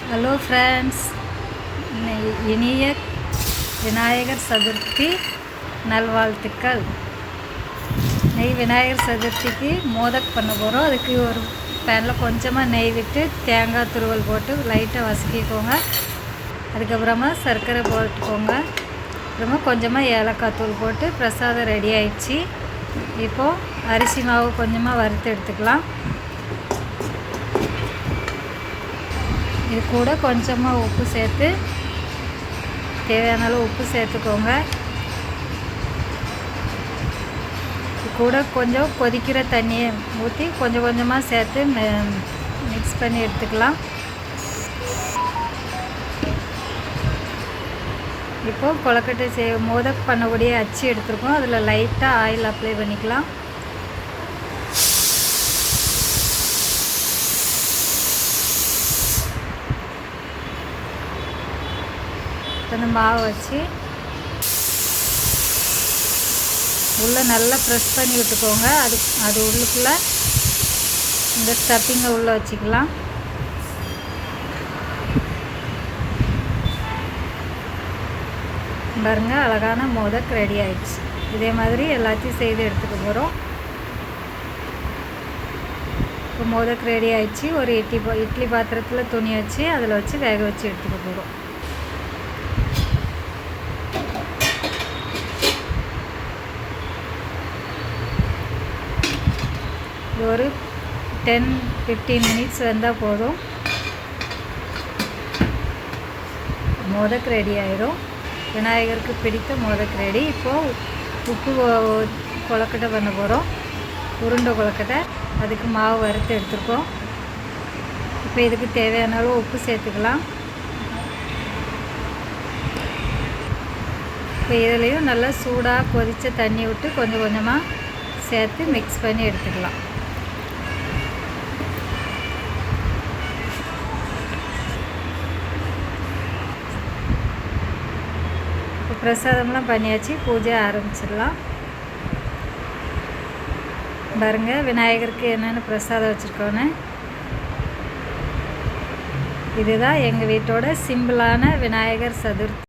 Hello friends, இனிய விநாயகர் சதுர்த்தி நல்வாழ்த்துக்கள். விநாயகர் சதுர்த்திக்கு மோதக் பண்ண போகிறோம். அதுக்கு ஒரு பேனில் கொஞ்சமாக நெய் விட்டு தேங்காய் துருவல் போட்டு லைட்டாக வதக்கிக்கோங்க. அதுக்கப்புறமா சர்க்கரை போட்டுக்கோங்க. அப்புறமா கொஞ்சமாக ஏலக்காய் தூள் போட்டு பிரசாதம் ரெடி ஆயிடுச்சு. இப்போது அரிசி மாவு கொஞ்சமாக வறுத்து எடுத்துக்கலாம். இது கூட கொஞ்சமாக உப்பு சேர்த்து தேவையான அளவு உப்பு சேர்த்துக்கோங்க. இது கூட கொஞ்சம் கொதிக்கிற தண்ணியை ஊற்றி கொஞ்சம் கொஞ்சமாக சேர்த்து மிக்ஸ் பண்ணி எடுத்துக்கலாம். இப்போது கொழுக்கட்டை மோதக் பண்ணக்கூடிய அச்சு எடுத்துருக்கோம். அதில் லைட்டாக ஆயில் அப்ளை பண்ணிக்கலாம். அந்த மாவை வச்சு உள்ளே நல்லா ப்ரெஸ் பண்ணி விட்டுக்கோங்க. அது உள்ளுக்குள்ளே இந்த ஸ்டஃப்பிங்கை உள்ளே வச்சுக்கலாம். பாருங்க, அழகான மோதக் ரெடி ஆயிடுச்சு. இதே மாதிரி எல்லாத்தையும் செய்து எடுத்துக்க போகிறோம். இப்போ மோதக் ரெடி ஆயிடுச்சு. ஒரு இட்லி பாத்திரத்தில் துணி வச்சு அதில் வச்சு வேக வச்சு எடுத்துக்க போகிறோம். ஒரு 10-15 மினிட்ஸ் வந்தால் போதும். மோதக் ரெடி ஆயிடும். விநாயகருக்கு பிடித்த மோதக் ரெடி. இப்போது உப்பு கொழுக்கட்டை பண்ண போகிறோம். உருண்டை கொழுக்கட்டை. அதுக்கு மாவு வறுத்து எடுத்துருக்கோம். இப்போ இதுக்கு தேவையான அளவு உப்பு சேர்த்துக்கலாம். இப்போ இதுலேயும் நல்லா சூடாக கொதித்த தண்ணி விட்டு கொஞ்சம் கொஞ்சமாக சேர்த்து மிக்ஸ் பண்ணி எடுத்துக்கலாம். பிரசாதம்லாம் பண்ணியாச்சு. பூஜை ஆரம்பிச்சிடலாம். பாருங்க, விநாயகருக்கு என்னென்ன பிரசாதம் வச்சுருக்கோன்னு. இதுதான் எங்கள் வீட்டோட சிம்பிளான விநாயகர் சதுர்த்தி.